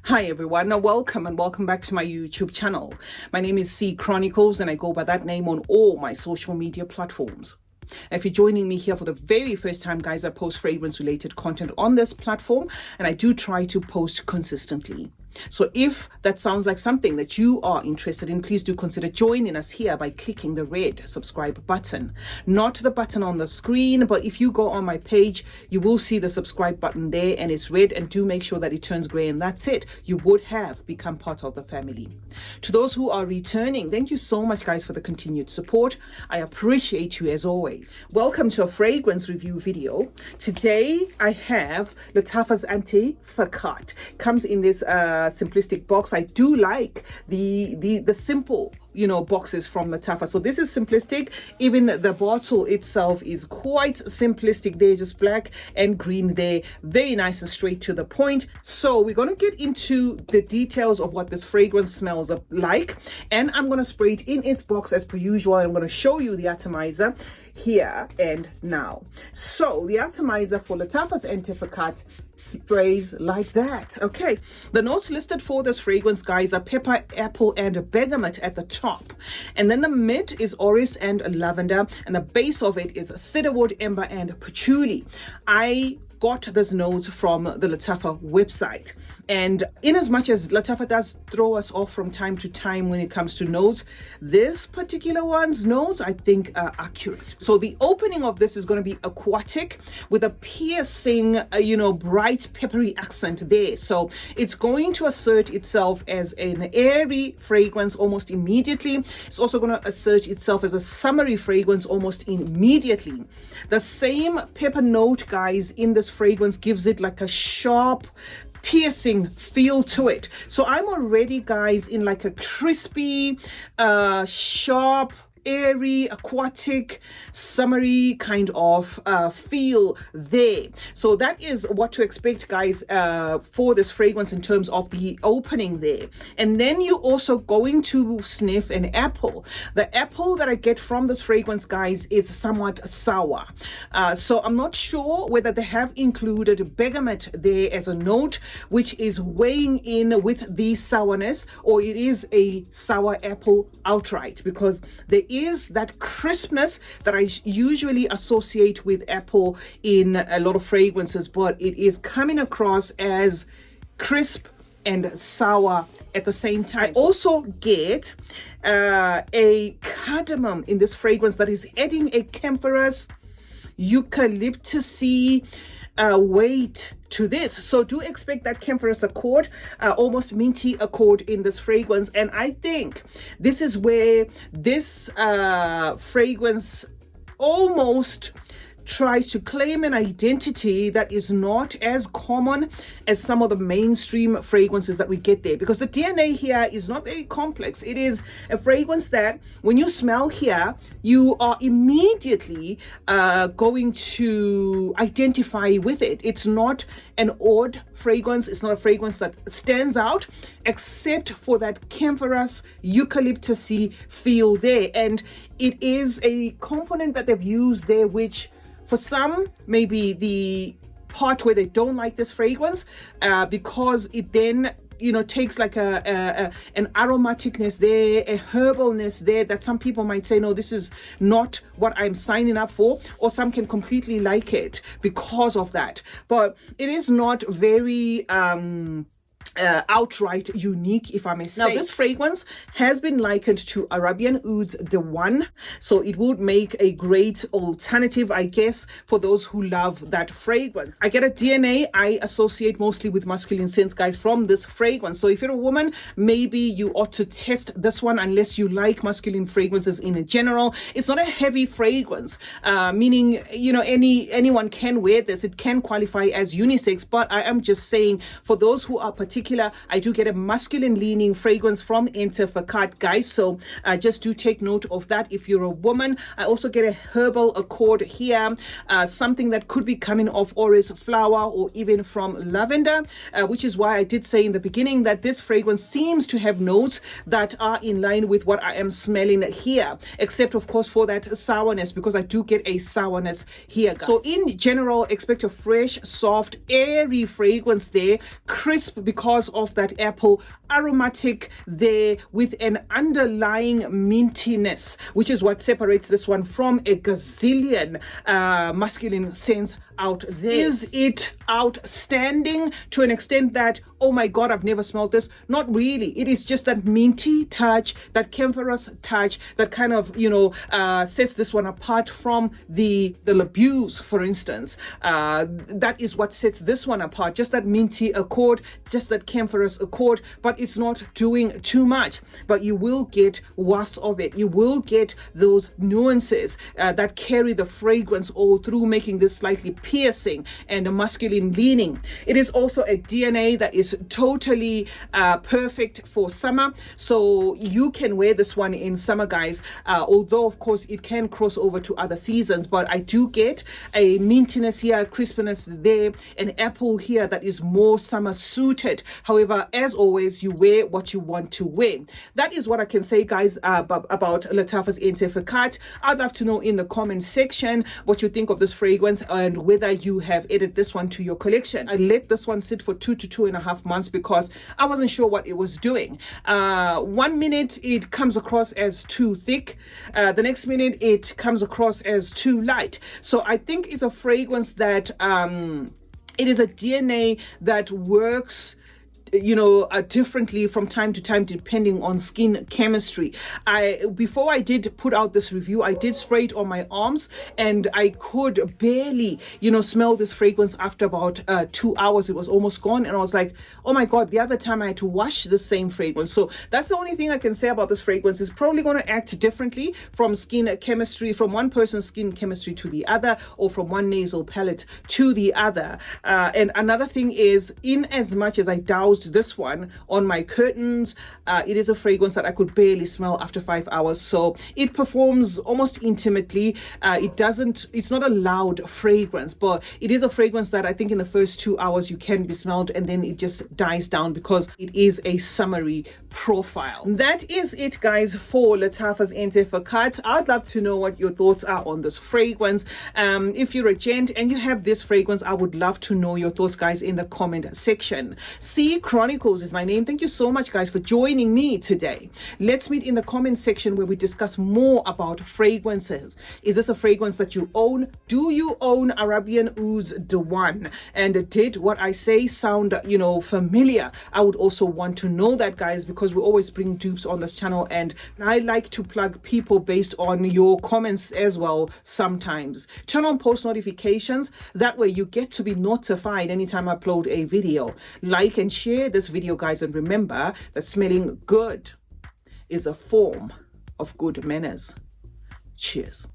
Hi everyone, welcome and welcome back to my YouTube channel. My name is CeeChronicles and I go by that name on all my social media platforms. If you're joining me here for the very first time, guys, I post fragrance related content on this platform and I do try to post consistently. So if that sounds like something that you are interested in, please do consider joining us here by clicking the red subscribe button. Not the button on the screen, but if you go on my page, you will see the subscribe button there and it's red, and do make sure that it turns gray, and that's it. You would have become part of the family. To those who are returning, thank you so much, guys, for the continued support. I appreciate you as always. Welcome to a fragrance review video. Today I have Lattafa's Ente Faqat. Comes in this simplistic box. I do like the simple boxes from Lattafa. So this is simplistic. Even the bottle itself is quite simplistic. There's just black and green there, very nice and straight to the point. So we're going to get into the details of what this fragrance smells like, and I'm going to spray it in its box as per usual. I'm going to show you the atomizer here and now. So the atomizer for Lattafa's Ente Faqat sprays like that. Okay, the notes listed for this fragrance, guys, are pepper, apple and bergamot at the top, and then the mid is orris and lavender, and the base of it is cedarwood, amber and patchouli. I got this note from the Lattafa website, and in as much as Lattafa does throw us off from time to time when it comes to notes, this particular one's notes I think are accurate. So the opening of this is going to be aquatic with a piercing bright peppery accent there. So it's going to assert itself as an airy fragrance almost immediately. It's also going to assert itself as a summery fragrance almost immediately. The same pepper note, guys, in this fragrance gives it like a sharp piercing feel to it. So I'm already, guys, in like a crispy, sharp, airy, aquatic, summery kind of feel there. So that is what to expect, guys, for this fragrance in terms of the opening there. And then you're also going to sniff an apple. The apple that I get from this fragrance, guys, is somewhat sour. So I'm not sure whether they have included bergamot there as a note, which is weighing in with the sourness, or it is a sour apple outright, because there is that crispness that I usually associate with apple in a lot of fragrances, but it is coming across as crisp and sour at the same time. I also get a cardamom in this fragrance that is adding a camphorous, eucalyptusy weight to this. So do expect that camphorous accord, almost minty accord in this fragrance. And I think this is where this fragrance almost tries to claim an identity that is not as common as some of the mainstream fragrances that we get there, because the DNA here is not very complex. It is a fragrance that when you smell here, you are immediately going to identify with it. It's not an odd fragrance. It's not a fragrance that stands out except for that camphorous, eucalyptusy feel there. And it is a component that they've used there, which for some, maybe the part where they don't like this fragrance, because it then takes like an aromaticness there, a herbalness there, that some people might say, no, this is not what I'm signing up for, or some can completely like it because of that. But it is not very outright unique, if I may say. Now, this fragrance has been likened to Arabian Oud's The One, so it would make a great alternative, I guess, for those who love that fragrance. I get a DNA I associate mostly with masculine scents, guys, from this fragrance. So if you're a woman, maybe you ought to test this one, unless you like masculine fragrances in general. It's not a heavy fragrance, meaning anyone can wear this. It can qualify as unisex, but I am just saying, for those who are particular, I do get a masculine leaning fragrance from Ente Faqat, guys. So just do take note of that if you're a woman. I also get a herbal accord here, something that could be coming off orris flower or even from lavender, which is why I did say in the beginning that this fragrance seems to have notes that are in line with what I am smelling here, except of course for that sourness, because I do get a sourness here, guys. So in general, expect a fresh, soft, airy fragrance there, crisp, because because of that apple aromatic there with an underlying mintiness, which is what separates this one from a gazillion masculine scents out there. Is it outstanding to an extent that, oh my God, I've never smelled this? Not really. It is just that minty touch, that camphorous touch that kind of, sets this one apart from the Dupes, for instance. That is what sets this one apart. Just that minty accord, just that camphorous accord, but it's not doing too much. But you will get wafts of it. You will get those nuances that carry the fragrance all through, making this slightly piercing and a masculine leaning. It is also a DNA that is totally perfect for summer, so you can wear this one in summer, guys, although of course it can cross over to other seasons. But I do get a mintiness here, crispiness there, an apple here that is more summer suited. However, as always, you wear what you want to wear. That is what I can say, guys, about Lattafa's Ente Faqat. I'd love to know in the comment section what you think of this fragrance and whether you have added this one to your collection. I let this one sit for 2 to 2.5 months because I wasn't sure what it was doing. 1 minute it comes across as too thick, the next minute it comes across as too light. So I think it's a fragrance that it is a DNA that works differently from time to time depending on skin chemistry. Before I did put out this review, I did spray it on my arms and I could barely smell this fragrance. After about 2 hours it was almost gone, and I was like, oh my God, the other time I had to wash the same fragrance. So that's the only thing I can say about this fragrance. It's probably going to act differently from skin chemistry, from one person's skin chemistry to the other, or from one nasal palette to the other. And another thing is, in as much as I doused this one on my curtains, it is a fragrance that I could barely smell after 5 hours. So it performs almost intimately. It's not a loud fragrance, but it is a fragrance that I think in the first 2 hours you can be smelled, and then it just dies down because it is a summery profile. That is it, guys, for Lattafa's Ente Faqat. I'd love to know what your thoughts are on this fragrance. If you're a gent and you have this fragrance, I would love to know your thoughts, guys, in the comment section. CeeChronicles is my name. Thank you so much, guys, for joining me today. Let's meet in the comment section where we discuss more about fragrances. Is this a fragrance that you own? Do you own Arabian Ouds Dewan? And did what I say sound, familiar? I would also want to know that, guys, because we always bring dupes on this channel, and I like to plug people based on your comments as well sometimes. Turn on post notifications. That way you get to be notified anytime I upload a video. Like and share this video, guys, and remember that smelling good is a form of good manners. Cheers.